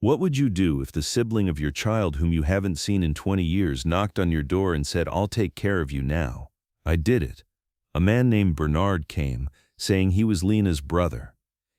What would you do if the sibling of your child whom you haven't seen in 20 years knocked on your door and said, "I'll take care of you now"? I did it. A man named Bernard came, saying he was Lina's brother.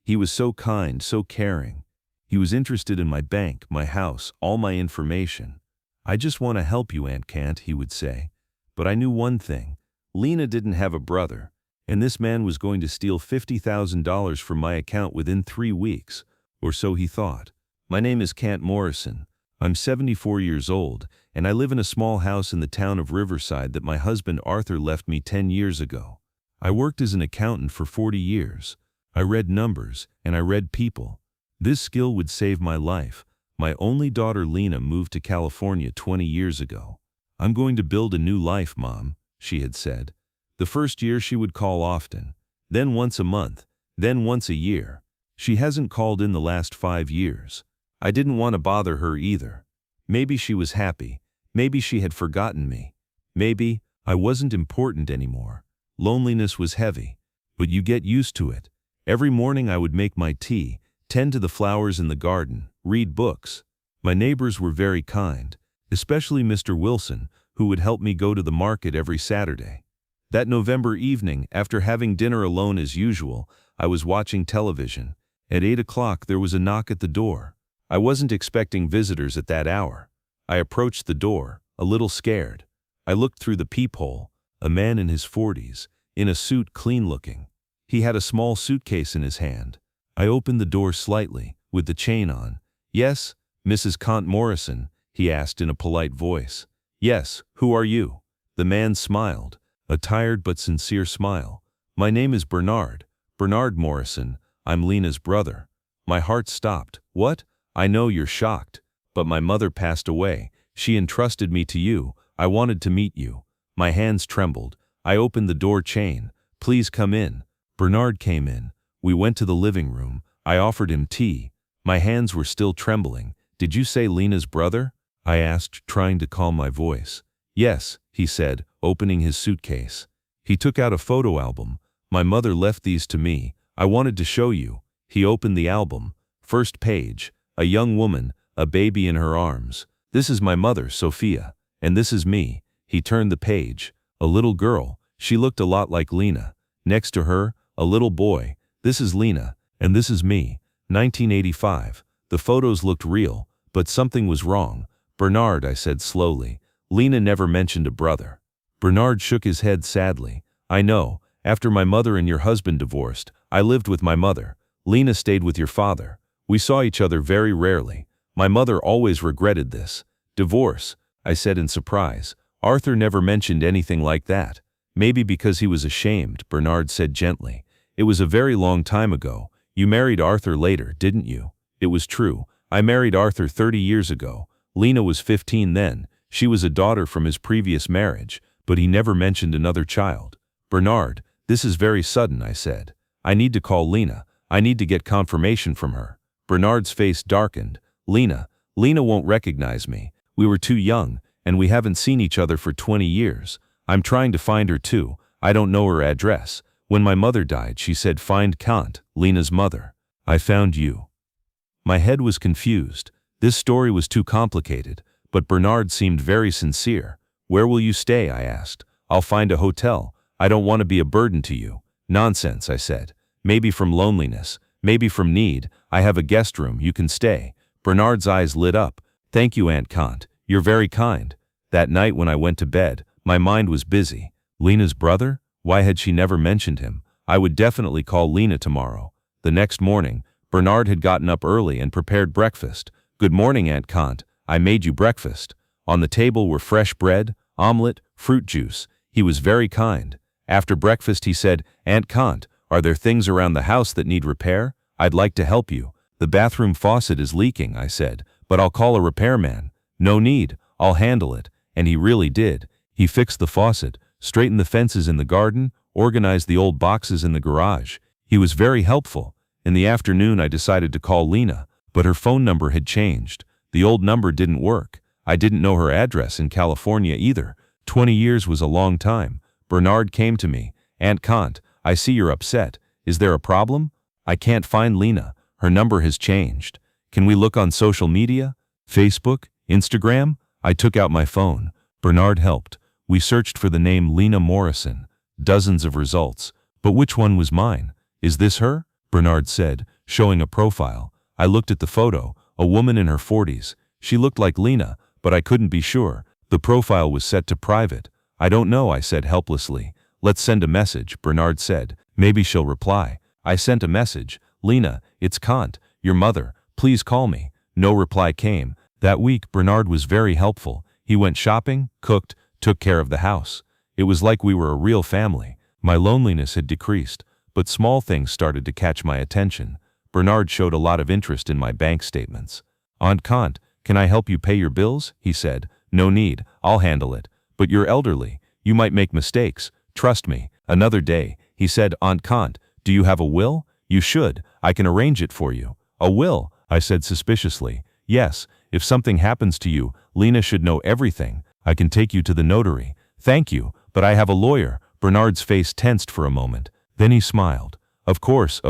He was so kind, so caring. He was interested in my bank, my house, all my information. "I just want to help you, Aunt Kant," he would say. But I knew one thing. Lina didn't have a brother, and this man was going to steal $50,000 from my account within 3 weeks, or so he thought. My name is Kant Morrison. I'm 74 years old, and I live in a small house in the town of Riverside that my husband Arthur left me 10 years ago. I worked as an accountant for 40 years. I read numbers, and I read people. This skill would save my life. My only daughter Lina moved to California 20 years ago. "I'm going to build a new life, Mom," she had said. The first year she would call often, then once a month, then once a year. She hasn't called in the last 5 years. I didn't want to bother her either. Maybe she was happy. Maybe she had forgotten me. Maybe I wasn't important anymore. Loneliness was heavy, but you get used to it. Every morning I would make my tea, tend to the flowers in the garden, read books. My neighbors were very kind, especially Mr. Wilson, who would help me go to the market every Saturday. That November evening, after having dinner alone as usual, I was watching television. At 8 o'clock there was a knock at the door. I wasn't expecting visitors at that hour. I approached the door, a little scared. I looked through the peephole. A man in his 40s, in a suit, clean-looking. He had a small suitcase in his hand. I opened the door slightly, with the chain on. "Yes, Mrs. Kant Morrison?" he asked in a polite voice. "Yes, who are you?" The man smiled, a tired but sincere smile. "My name is Bernard Morrison. I'm Lina's brother." My heart stopped. "What? I know you're shocked. But my mother passed away. She entrusted me to you. I wanted to meet you." My hands trembled. I opened the door chain. "Please come in." Bernard came in. We went to the living room. I offered him tea. My hands were still trembling. "Did you say Lina's brother?" I asked, trying to calm my voice. "Yes," he said, opening his suitcase. He took out a photo album. "My mother left these to me. I wanted to show you." He opened the album. First page. A young woman, a baby in her arms. "This is my mother, Sophia. And this is me." He turned the page. A little girl. She looked a lot like Lina. Next to her, a little boy. "This is Lina. And this is me. 1985. The photos looked real, but something was wrong. "Bernard," I said slowly, "Lina never mentioned a brother." Bernard shook his head sadly. "I know. After my mother and your husband divorced, I lived with my mother. Lina stayed with your father. We saw each other very rarely. My mother always regretted this." "Divorce," I said in surprise. "Arthur never mentioned anything like that." "Maybe because he was ashamed," Bernard said gently. "It was a very long time ago. You married Arthur later, didn't you?" It was true. I married Arthur 30 years ago. Lina was 15 then. She was a daughter from his previous marriage, but he never mentioned another child. "Bernard, this is very sudden," I said. "I need to call Lina. I need to get confirmation from her." Bernard's face darkened. Lina won't recognize me. We were too young, and we haven't seen each other for 20 years. I'm trying to find her too. I don't know her address. When my mother died, she said, 'Find Kant, Lina's mother.' I found you." My head was confused. This story was too complicated, but Bernard seemed very sincere. "Where will you stay?" I asked. "I'll find a hotel. I don't want to be a burden to you." "Nonsense," I said. "Maybe from loneliness. Maybe from need. I have a guest room. You can stay." Bernard's eyes lit up. "Thank you, Aunt Kant. You're very kind." That night when I went to bed, my mind was busy. Lina's brother? Why had she never mentioned him? I would definitely call Lina tomorrow. The next morning, Bernard had gotten up early and prepared breakfast. "Good morning, Aunt Kant. I made you breakfast." On the table were fresh bread, omelette, fruit juice. He was very kind. After breakfast he said, "Aunt Kant, are there things around the house that need repair? I'd like to help you." "The bathroom faucet is leaking," I said, "but I'll call a repairman." "No need, I'll handle it." And he really did. He fixed the faucet, straightened the fences in the garden, organized the old boxes in the garage. He was very helpful. In the afternoon I decided to call Lina, but her phone number had changed. The old number didn't work. I didn't know her address in California either. 20 years was a long time. Bernard came to me. "Aunt Kant, I see you're upset. Is there a problem?" "I can't find Lina. Her number has changed." Can we look on social media? Facebook? Instagram? I took out my phone. Bernard helped. We searched for the name Lina Morrison. Dozens of results. But which one was mine? Is this her? Bernard said, showing a profile. I looked at the photo, a woman in her 40s. She looked like Lina, but I couldn't be sure. The profile was set to private. I don't know, I said helplessly. Let's send a message, Bernard said. Maybe she'll reply. I sent a message. Lina, it's Kant, your mother. Please call me. No reply came. That week, Bernard was very helpful. He went shopping, cooked, took care of the house. It was like we were a real family. My loneliness had decreased, but small things started to catch my attention. Bernard showed a lot of interest in my bank statements. Aunt Kant, can I help you pay your bills? He said. No need, I'll handle it. But you're elderly. You might make mistakes. Trust me. Another day, he said, Aunt Kant, do you have a will? You should. I can arrange it for you. A will? I said suspiciously. Yes, if something happens to you, Lina should know everything. I can take you to the notary. Thank you, but I have a lawyer. Bernard's face tensed for a moment. Then he smiled. Of course,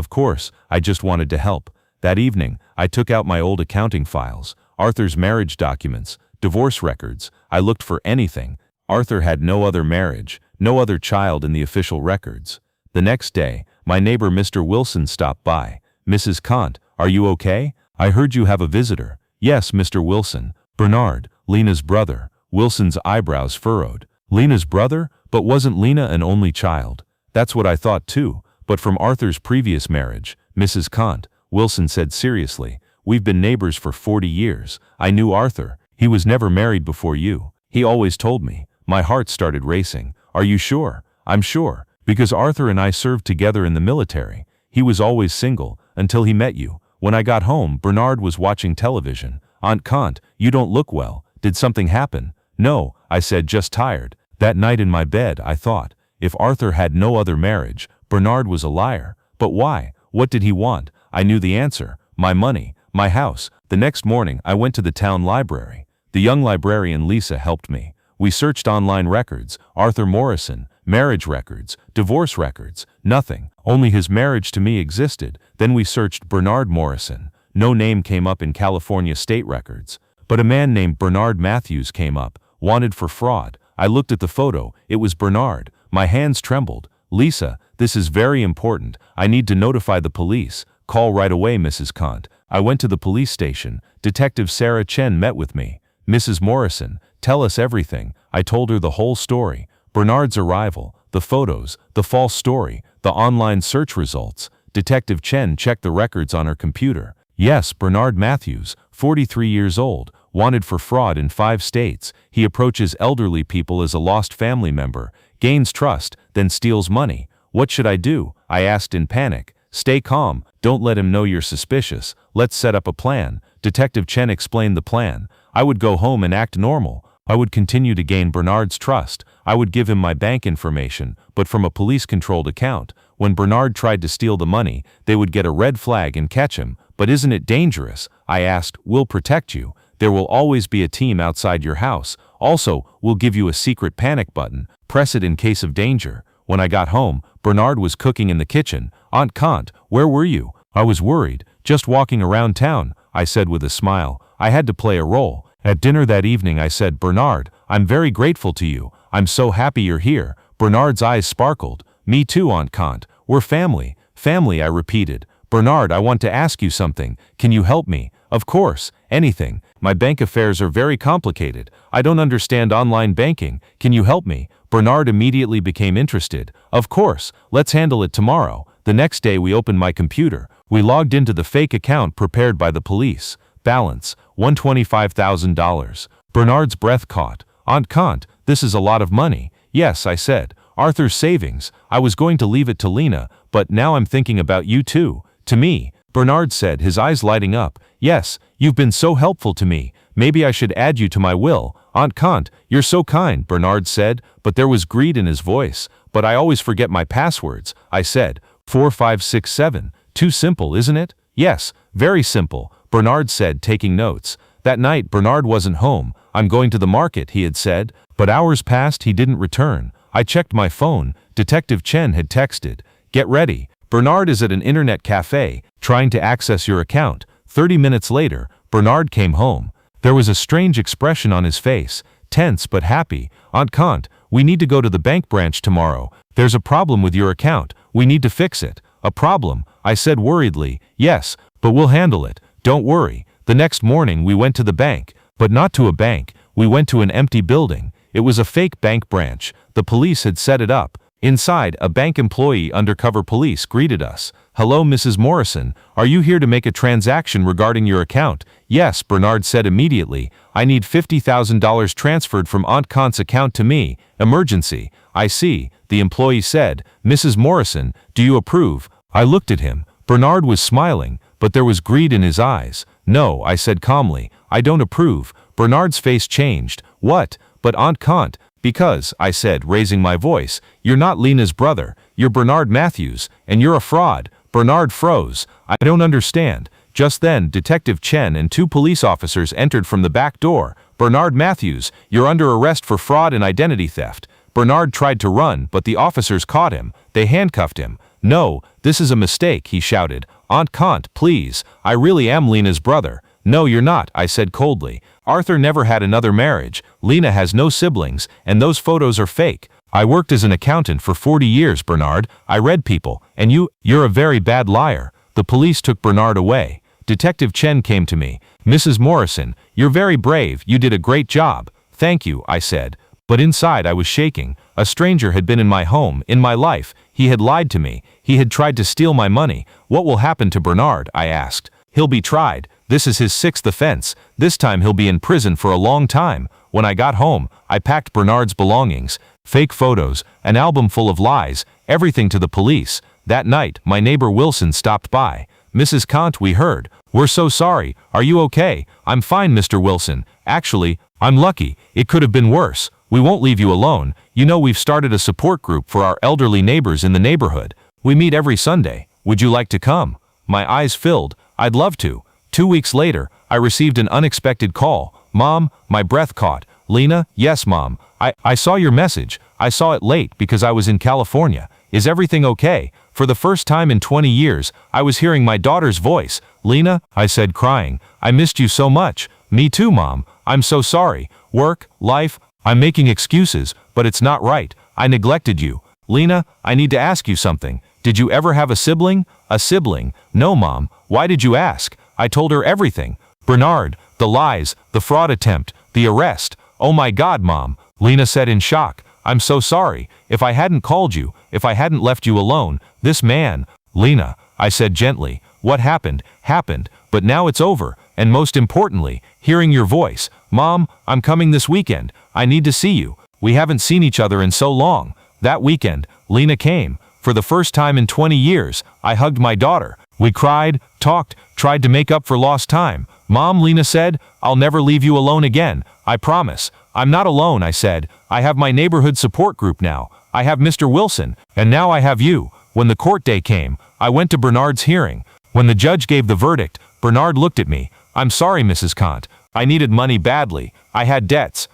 I just wanted to help. That evening, I took out my old accounting files, Arthur's marriage documents, divorce records. I looked for anything. Arthur had no other marriage, no other child in the official records. The next day, my neighbor Mr. Wilson stopped by. Mrs. Kant, are you okay? I heard you have a visitor. Yes, Mr. Wilson. Bernard, Lina's brother. Wilson's eyebrows furrowed. Lina's brother? But wasn't Lina an only child? That's what I thought too, but from Arthur's previous marriage. Mrs. Kant, Wilson said seriously, we've been neighbors for 40 years. I knew Arthur. He was never married before you. He always told me. My heart started racing. Are you sure? I'm sure, because Arthur and I served together in the military. He was always single, until he met you. When I got home, Bernard was watching television. Aunt Kant, you don't look well. Did something happen? No, I said, just tired. That night in my bed, I thought, if Arthur had no other marriage, Bernard was a liar. But why? What did he want? I knew the answer. My money, my house. The next morning, I went to the town library. The young librarian Lisa helped me. We searched online records, Arthur Morrison, marriage records, divorce records, nothing. Only his marriage to me existed. Then we searched Bernard Morrison. No name came up in California state records. But a man named Bernard Matthews came up, wanted for fraud. I looked at the photo. It was Bernard. My hands trembled. Lisa, this is very important. I need to notify the police. Call right away, Mrs. Kant. I went to the police station. Detective Sarah Chen met with me. Mrs. Morrison, tell us everything. I told her the whole story. Bernard's arrival, the photos, the false story, the online search results. Detective Chen checked the records on her computer. Yes, Bernard Matthews, 43 years old, wanted for fraud in 5 states. He approaches elderly people as a lost family member, gains trust, then steals money. What should I do? I asked in panic. Stay calm. Don't let him know you're suspicious. Let's set up a plan. Detective Chen explained the plan. I would go home and act normal. I would continue to gain Bernard's trust. I would give him my bank information, but from a police-controlled account. When Bernard tried to steal the money, they would get a red flag and catch him. But isn't it dangerous? I asked. We'll protect you. There will always be a team outside your house. Also, we'll give you a secret panic button. Press it in case of danger. When I got home, Bernard was cooking in the kitchen. Aunt Kant, where were you? I was worried. Just walking around town, I said with a smile. I had to play a role. At dinner that evening I said, Bernard, I'm very grateful to you. I'm so happy you're here. Bernard's eyes sparkled. Me too, Aunt Kant. We're family. Family, I repeated. Bernard, I want to ask you something. Can you help me? Of course, anything. My bank affairs are very complicated. I don't understand online banking. Can you help me? Bernard immediately became interested. Of course, let's handle it tomorrow. The next day we opened my computer. We logged into the fake account prepared by the police. Balance, $125,000. Bernard's breath caught. Aunt Kant, this is a lot of money. Yes, I said. Arthur's savings. I was going to leave it to Lina, but now I'm thinking about you too. To me, Bernard said, his eyes lighting up. Yes, you've been so helpful to me. Maybe I should add you to my will. Aunt Kant, you're so kind, Bernard said, but there was greed in his voice. But I always forget my passwords. I said, 4567. Too simple, isn't it? Yes, very simple, Bernard said, taking notes. That night, Bernard wasn't home. I'm going to the market, he had said. But hours passed, he didn't return. I checked my phone. Detective Chen had texted. Get ready. Bernard is at an internet cafe, trying to access your account. 30 minutes later, Bernard came home. There was a strange expression on his face, tense but happy. "Aunt Kant, we need to go to the bank branch tomorrow. There's a problem with your account. We need to fix it." "A problem?" I said worriedly. "Yes, but we'll handle it. Don't worry." The next morning we went to the bank, but not to a bank. We went to an empty building. It was a fake bank branch. The police had set it up. Inside, a bank employee, undercover police, greeted us. "Hello, Mrs. Morrison. Are you here to make a transaction regarding your account?" "Yes," Bernard said immediately. "I need $50,000 transferred from Aunt Kant's account to me. Emergency." "I see," the employee said. "Mrs. Morrison, do you approve?" I looked at him. Bernard was smiling, but there was greed in his eyes. "No," I said calmly. "I don't approve." Bernard's face changed. "What?" "But Aunt Kant." "Because," I said, raising my voice, "you're not Lina's brother. You're Bernard Matthews, and you're a fraud." Bernard froze. "I don't understand." Just then, Detective Chen and 2 police officers entered from the back door. "Bernard Matthews, you're under arrest for fraud and identity theft." Bernard tried to run, but the officers caught him. They handcuffed him. "No, this is a mistake," he shouted. "Aunt Kant, please. I really am Lina's brother." "No, you're not," I said coldly. "Arthur never had another marriage. Lina has no siblings, and those photos are fake. I worked as an accountant for 40 years, Bernard. I read people, and you're a very bad liar." The police took Bernard away. Detective Chen came to me. "Mrs. Morrison, you're very brave. You did a great job." "Thank you," I said. But inside I was shaking. A stranger had been in my home, in my life. He had lied to me. He had tried to steal my money. "What will happen to Bernard?" I asked. "He'll be tried. This is his 6th offense. This time he'll be in prison for a long time." When I got home, I packed Bernard's belongings. Fake photos, an album full of lies, everything to the police. That night, my neighbor Wilson stopped by. "Mrs. Kant, we heard. We're so sorry. Are you okay?" "I'm fine, Mr. Wilson. Actually, I'm lucky. It could have been worse. We won't leave you alone. You know, we've started a support group for our elderly neighbors in the neighborhood. We meet every Sunday. Would you like to come?" My eyes filled. "I'd love to." 2 weeks later, I received an unexpected call. "Mom," my breath caught. "Lina?" "Yes, Mom. I saw your message. I saw it late because I was in California. Is everything okay?" For the first time in 20 years, I was hearing my daughter's voice. "Lina," I said crying, "I missed you so much." "Me too, Mom. I'm so sorry. Work, life, I'm making excuses, but it's not right. I neglected you." "Lina, I need to ask you something. Did you ever have a sibling?" "A sibling? No, Mom. Why did you ask?" I told her everything. "Bernard, the lies, the fraud attempt, the arrest." "Oh my God, Mom," Lina said in shock. "I'm so sorry. If I hadn't called you, if I hadn't left you alone, this man—" "Lina," I said gently, "what happened, happened, but now it's over, and most importantly, hearing your voice. Mom, I'm coming this weekend. I need to see you. We haven't seen each other in so long." That weekend, Lina came. For the first time in 20 years, I hugged my daughter. We cried, talked, tried to make up for lost time. "Mom," Lina said, "I'll never leave you alone again. I promise." "I'm not alone," I said. "I have my neighborhood support group now. I have Mr. Wilson, and now I have you." When the court day came, I went to Bernard's hearing. When the judge gave the verdict, Bernard looked at me. "I'm sorry, Mrs. Kant. I needed money badly. I had debts.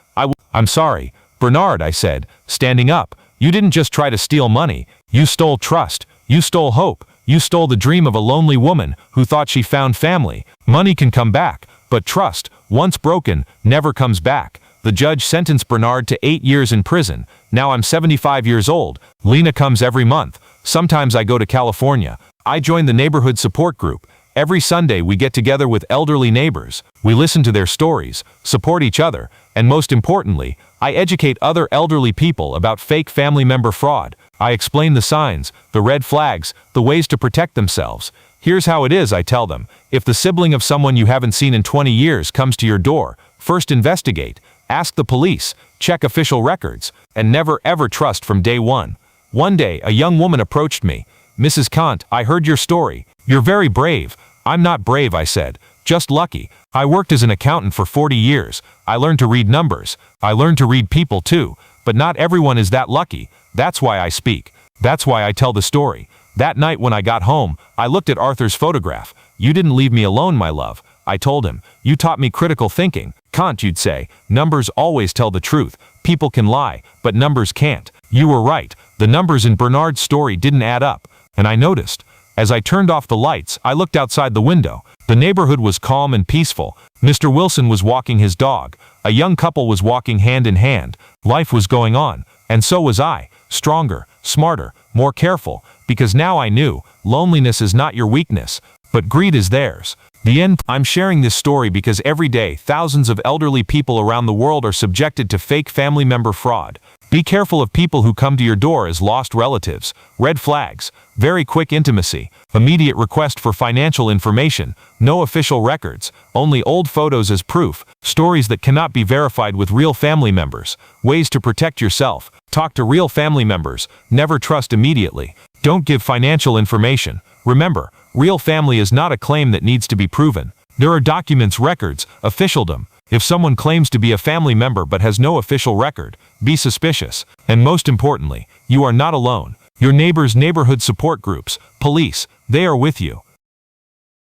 I'm sorry." "Bernard," I said, standing up, "you didn't just try to steal money. You stole trust. You stole hope. You stole the dream of a lonely woman who thought she found family. Money can come back, but trust, once broken, never comes back." The judge sentenced Bernard to 8 years in prison. Now I'm 75 years old. Lina comes every month. Sometimes I go to California. I join the neighborhood support group. Every Sunday we get together with elderly neighbors. We listen to their stories, support each other, and most importantly, I educate other elderly people about fake family member fraud. I explain the signs, the red flags, the ways to protect themselves. "Here's how it is," I tell them. "If the sibling of someone you haven't seen in 20 years comes to your door, first investigate, ask the police, check official records, and never ever trust from day one." One day, a young woman approached me. "Mrs. Kant, I heard your story. You're very brave." "I'm not brave," I said. "Just lucky. I worked as an accountant for 40 years. I learned to read numbers. I learned to read people too. But not everyone is that lucky. That's why I speak. That's why I tell the story." That night when I got home, I looked at Arthur's photograph. "You didn't leave me alone, my love," I told him. "You taught me critical thinking. Kant, you'd say, numbers always tell the truth. People can lie, but numbers can't." You were right. The numbers in Bernard's story didn't add up. And I noticed. As I turned off the lights, I looked outside the window. The neighborhood was calm and peaceful. Mr. Wilson was walking his dog. A young couple was walking hand in hand. Life was going on. And so was I. Stronger, smarter, more careful. Because now I knew, loneliness is not your weakness, but greed is theirs. The end. I'm sharing this story because every day, thousands of elderly people around the world are subjected to fake family member fraud. Be careful of people who come to your door as lost relatives. Red flags, very quick intimacy, immediate request for financial information, no official records, only old photos as proof, stories that cannot be verified with real family members. Ways to protect yourself. Talk to real family members. Never trust immediately. Don't give financial information. Remember, real family is not a claim that needs to be proven. There are documents, records, officialdom. If someone claims to be a family member but has no official record, be suspicious. And most importantly, you are not alone. Your neighbors, neighborhood support groups, police, they are with you.